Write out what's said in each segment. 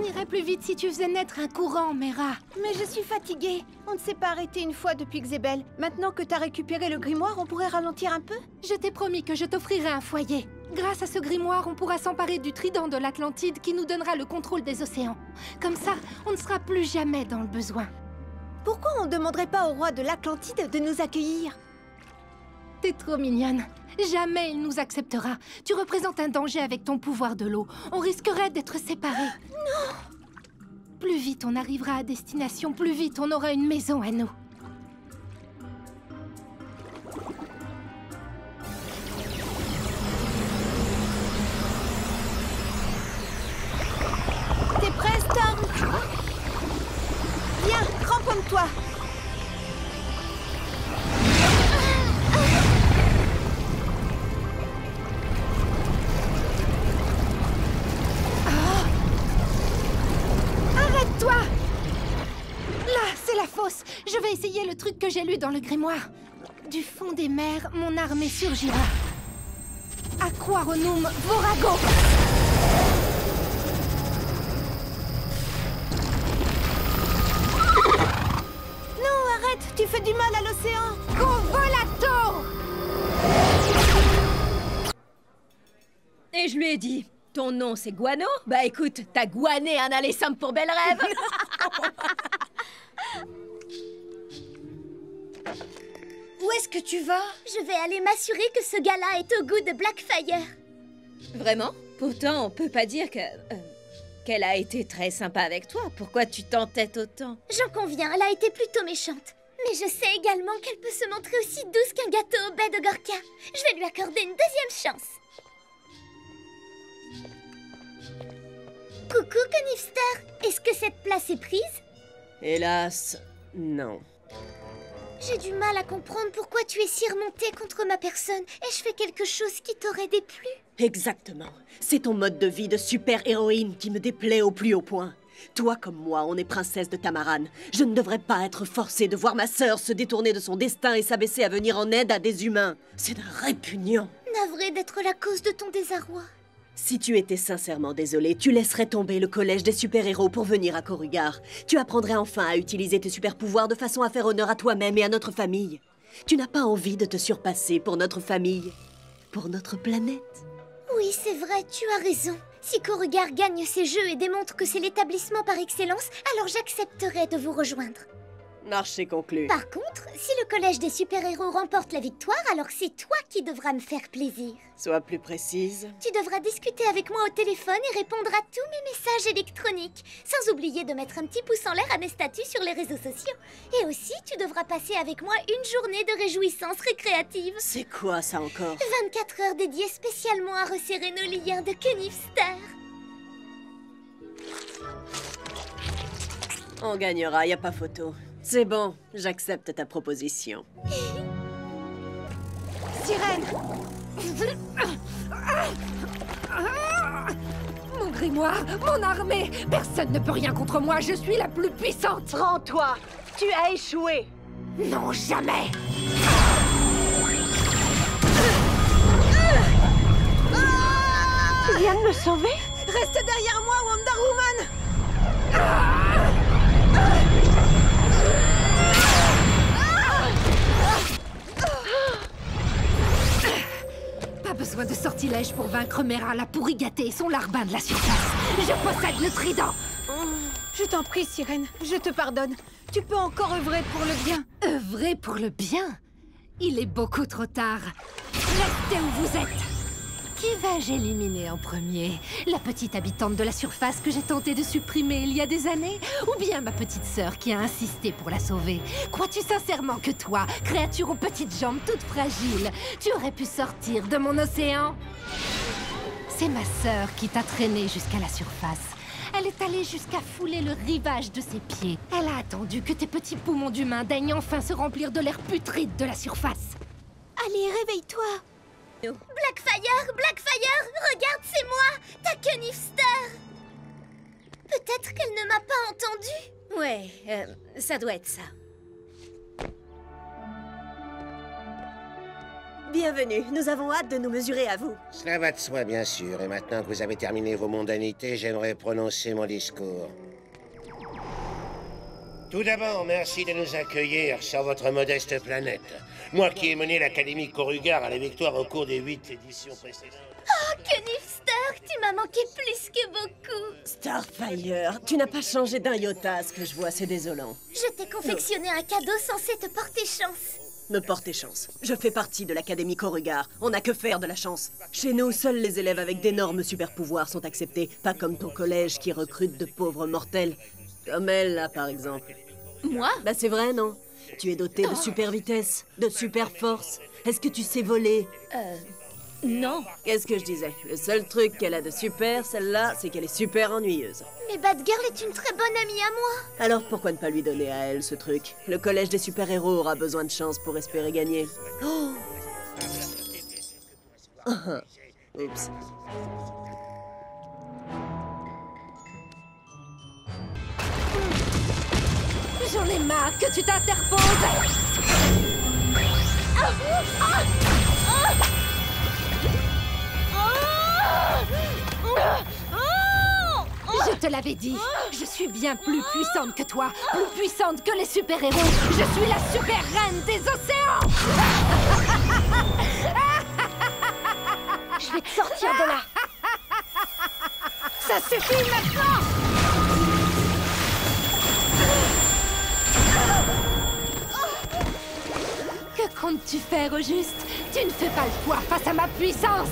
irait plus vite si tu faisais naître un courant, Mera. Mais je suis fatiguée. On ne s'est pas arrêté une fois depuis Xébel. Maintenant que t'as récupéré le grimoire, on pourrait ralentir un peu? Je t'ai promis que je t'offrirais un foyer. Grâce à ce grimoire, on pourra s'emparer du trident de l'Atlantide qui nous donnera le contrôle des océans. Comme ça, on ne sera plus jamais dans le besoin. Pourquoi on ne demanderait pas au roi de l'Atlantide de nous accueillir? T'es trop mignonne. Jamais il nous acceptera. Tu représentes un danger avec ton pouvoir de l'eau. On risquerait d'être séparés. Non! Plus vite on arrivera à destination, plus vite on aura une maison à nous. T'es prêt, Storm? Viens, cramponne-toi! Arrête-toi! Là, c'est la fosse. Je vais essayer le truc que j'ai lu dans le grimoire. Du fond des mers, mon armée surgira. Aquaronum Vorago! Tu fais du mal à l'océan! Convolato! Et je lui ai dit, ton nom c'est Guano? Bah écoute, t'as guané un aller simple pour bel rêve! Où est-ce que tu vas? Je vais aller m'assurer que ce gars-là est au goût de Blackfire. Vraiment? Pourtant, on peut pas dire que... qu'elle a été très sympa avec toi. Pourquoi tu t'entêtes autant? J'en conviens, elle a été plutôt méchante. Mais je sais également qu'elle peut se montrer aussi douce qu'un gâteau au baie de Gorka. Je vais lui accorder une deuxième chance. Coucou, Conifster. Est-ce que cette place est prise? Hélas, non. J'ai du mal à comprendre pourquoi tu es si remontée contre ma personne. Ai-je fait quelque chose qui t'aurait déplu? Exactement. C'est ton mode de vie de super-héroïne qui me déplaît au plus haut point. Toi comme moi, on est princesse de Tamaran. Je ne devrais pas être forcée de voir ma sœur se détourner de son destin et s'abaisser à venir en aide à des humains. C'est répugnant. Navrée d'être la cause de ton désarroi. Si tu étais sincèrement désolée, tu laisserais tomber le collège des super-héros pour venir à Korugar. Tu apprendrais enfin à utiliser tes super-pouvoirs de façon à faire honneur à toi-même et à notre famille. Tu n'as pas envie de te surpasser pour notre famille, pour notre planète. Oui, c'est vrai, tu as raison. Si Korugar gagne ces jeux et démontre que c'est l'établissement par excellence, alors j'accepterai de vous rejoindre. Marché conclu. Par contre, si le collège des super-héros remporte la victoire, alors c'est toi qui devras me faire plaisir. Sois plus précise. Tu devras discuter avec moi au téléphone et répondre à tous mes messages électroniques, sans oublier de mettre un petit pouce en l'air à mes statuts sur les réseaux sociaux. Et aussi, tu devras passer avec moi une journée de réjouissance récréative. C'est quoi ça encore? 24 heures dédiées spécialement à resserrer nos liens de Conifster. On gagnera, y a pas photo. C'est bon, j'accepte ta proposition. Sirène! Mon grimoire, mon armée! Personne ne peut rien contre moi, je suis la plus puissante! Rends-toi! Tu as échoué! Non, jamais! Tu viens de me sauver? Reste derrière moi, Wonder Woman! Pas besoin de sortilège pour vaincre Mera, la pourri gâtée et son larbin de la surface. Je possède le trident. Je t'en prie, Sirène, je te pardonne. Tu peux encore œuvrer pour le bien. Œuvrer pour le bien? Il est beaucoup trop tard. Restez où vous êtes. Qui vais-je éliminer en premier? La petite habitante de la surface que j'ai tenté de supprimer il y a des années? Ou bien ma petite sœur qui a insisté pour la sauver? Crois-tu sincèrement que toi, créature aux petites jambes toutes fragiles, tu aurais pu sortir de mon océan? C'est ma sœur qui t'a traîné jusqu'à la surface. Elle est allée jusqu'à fouler le rivage de ses pieds. Elle a attendu que tes petits poumons d'humain daignent enfin se remplir de l'air putride de la surface. Allez, réveille-toi. Blackfire, Blackfire, regarde, c'est moi, ta Conifster. Peut-être qu'elle ne m'a pas entendu. Ouais, ça doit être ça. Bienvenue, nous avons hâte de nous mesurer à vous. Cela va de soi, bien sûr. Et maintenant que vous avez terminé vos mondanités, j'aimerais prononcer mon discours. Tout d'abord, merci de nous accueillir sur votre modeste planète. Moi qui ai mené l'Académie Korugar à la victoire au cours des 8 éditions précédentes. Oh, Knife Stark, tu m'as manqué plus que beaucoup. Starfire, tu n'as pas changé d'un iota, ce que je vois, c'est désolant. Je t'ai confectionné un cadeau censé te porter chance. Me porter chance. Je fais partie de l'Académie Korugar. On n'a que faire de la chance. Chez nous, seuls les élèves avec d'énormes super-pouvoirs sont acceptés. Pas comme ton collège qui recrute de pauvres mortels. Comme elle, là, par exemple. Moi? Bah c'est vrai, non? Tu es doté de super vitesse, de super force. Est-ce que tu sais voler? Non. Qu'est-ce que je disais? Le seul truc qu'elle a de super, celle-là, c'est qu'elle est super ennuyeuse. Mais Batgirl est une très bonne amie à moi. Alors pourquoi ne pas lui donner à elle ce truc? Le collège des super-héros aura besoin de chance pour espérer gagner. Oh! Oups. J'en ai marre que tu t'interposes. Je te l'avais dit, je suis bien plus puissante que toi, plus puissante que les super-héros. Je suis la super reine des océans. Je vais te sortir de là. Ça suffit maintenant. Que comptes-tu faire au juste? Tu ne fais pas le poids face à ma puissance.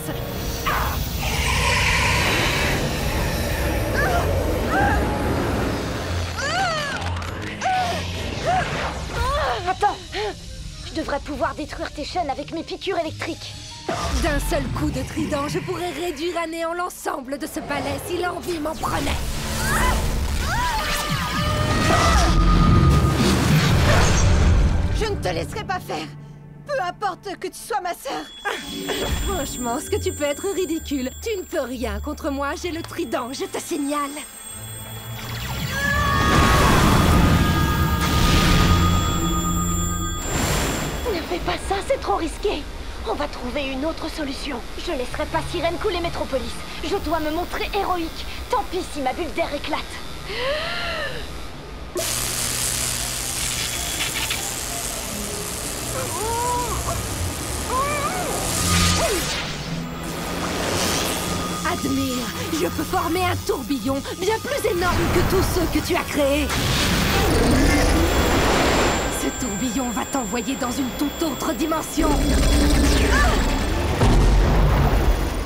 Attends. Je devrais pouvoir détruire tes chaînes avec mes piqûres électriques. D'un seul coup de trident, je pourrais réduire à néant l'ensemble de ce palais si l'envie m'en prenait. Je ne te laisserai pas faire. Peu importe que tu sois ma sœur. Franchement, ce que tu peux être ridicule. Tu ne peux rien contre moi, j'ai le trident, je te signale. Ne fais pas ça, c'est trop risqué. On va trouver une autre solution. Je laisserai pas Sirène couler Métropolis. Je dois me montrer héroïque. Tant pis si ma bulle d'air éclate. Admire, je peux former un tourbillon bien plus énorme que tous ceux que tu as créés. Ce tourbillon va t'envoyer dans une toute autre dimension.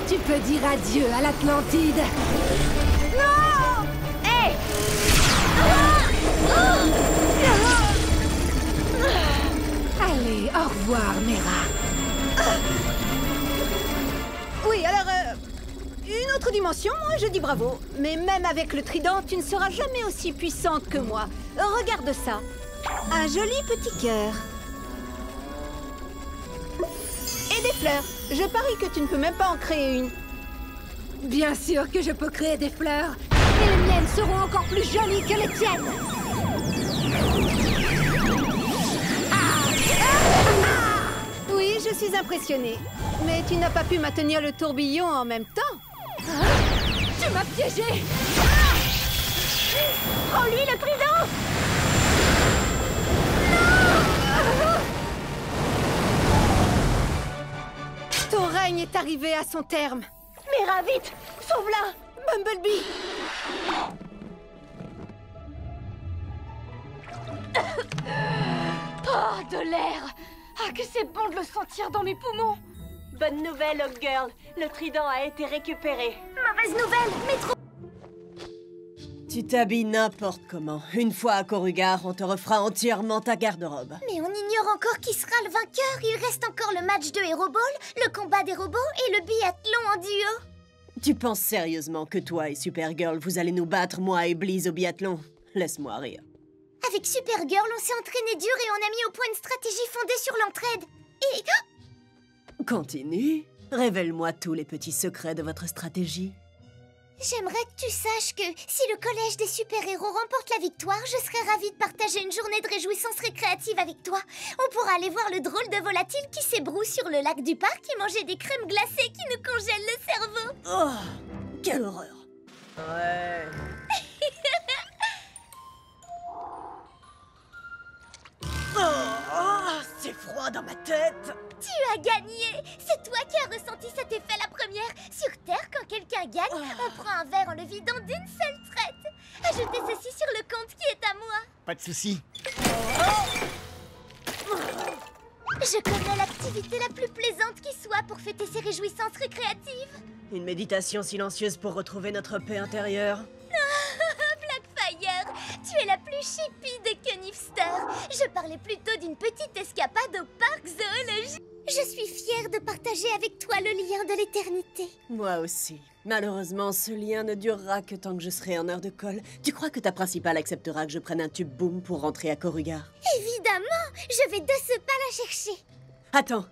Tu peux dire adieu à l'Atlantide. Non! Hé! Allez, au revoir, Mera. Oui, alors, une autre dimension, moi je dis bravo. Mais même avec le trident, tu ne seras jamais aussi puissante que moi. Regarde ça. Un joli petit cœur. Et des fleurs. Je parie que tu ne peux même pas en créer une. Bien sûr que je peux créer des fleurs. Et les miennes seront encore plus jolies que les tiennes. Oui, je suis impressionnée. Mais tu n'as pas pu maintenir le tourbillon en même temps. Tu m'as piégé. Prends-lui le trident! Ton règne est arrivé à son terme. Mera, vite! Sauve-la! Bumblebee! Oh, de l'air! Ah, que c'est bon de le sentir dans mes poumons! Bonne nouvelle, Hawk Girl. Le trident a été récupéré. Mauvaise nouvelle, Métro... Tu t'habilles n'importe comment. Une fois à Korugar, on te refera entièrement ta garde-robe. Mais on ignore encore qui sera le vainqueur. Il reste encore le match de Hero Ball, le combat des robots et le biathlon en duo. Tu penses sérieusement que toi et Supergirl, vous allez nous battre, moi et Bliss, au biathlon? Laisse-moi rire. Avec Supergirl, on s'est entraîné dur et on a mis au point une stratégie fondée sur l'entraide. Et... Continue. Révèle-moi tous les petits secrets de votre stratégie. J'aimerais que tu saches que si le collège des super-héros remporte la victoire, je serais ravie de partager une journée de réjouissance récréative avec toi. On pourra aller voir le drôle de volatile qui s'ébroue sur le lac du parc et manger des crèmes glacées qui nous congèlent le cerveau. Oh, quelle horreur. Ouais. Oh, c'est froid dans ma tête. Tu as gagné! C'est toi qui as ressenti cet effet la première. Sur Terre, quand quelqu'un gagne, on prend un verre en le vidant d'une seule traite. Ajoutez ceci sur le compte qui est à moi. Pas de souci. Je connais l'activité la plus plaisante qui soit pour fêter ces réjouissances récréatives. Une méditation silencieuse pour retrouver notre paix intérieure. Blackfire, tu es la plus chippie de Knifster. Je parlais plutôt d'une petite escapade au parc zoologique. Je suis fière de partager avec toi le lien de l'éternité. Moi aussi. Malheureusement, ce lien ne durera que tant que je serai en heure de colle. Tu crois que ta principale acceptera que je prenne un tube boom pour rentrer à Corrugar? Évidemment, je vais de ce pas la chercher. Attends,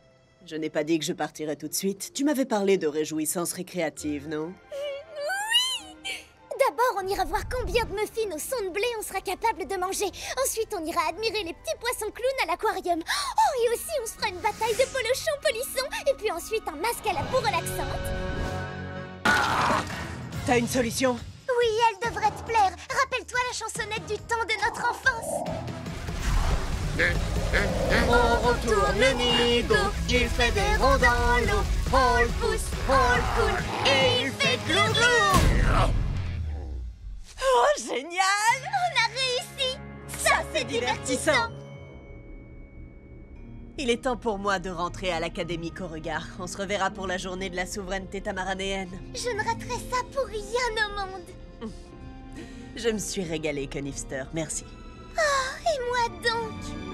je n'ai pas dit que je partirais tout de suite. Tu m'avais parlé de réjouissance récréative, non? D'abord, on ira voir combien de muffins au son de blé on sera capable de manger. Ensuite, on ira admirer les petits poissons clowns à l'aquarium. Oh, et aussi, on se fera une bataille de polochons polissons. Et puis ensuite, un masque à la peau relaxante. T'as une solution? Oui, elle devrait te plaire. Rappelle-toi la chansonnette du temps de notre enfance. On retourne Nigo, il fait des ronds dans l'eau. On le pousse, on le coule et il fait glou-glou. Oh, génial! On a réussi. Ça, c'est divertissant. Il est temps pour moi de rentrer à l'Académie Corrugar. On se reverra pour la journée de la souveraineté tamaranéenne. Je ne raterai ça pour rien au monde. Je me suis régalée, Knifster. Merci. Oh, et moi donc.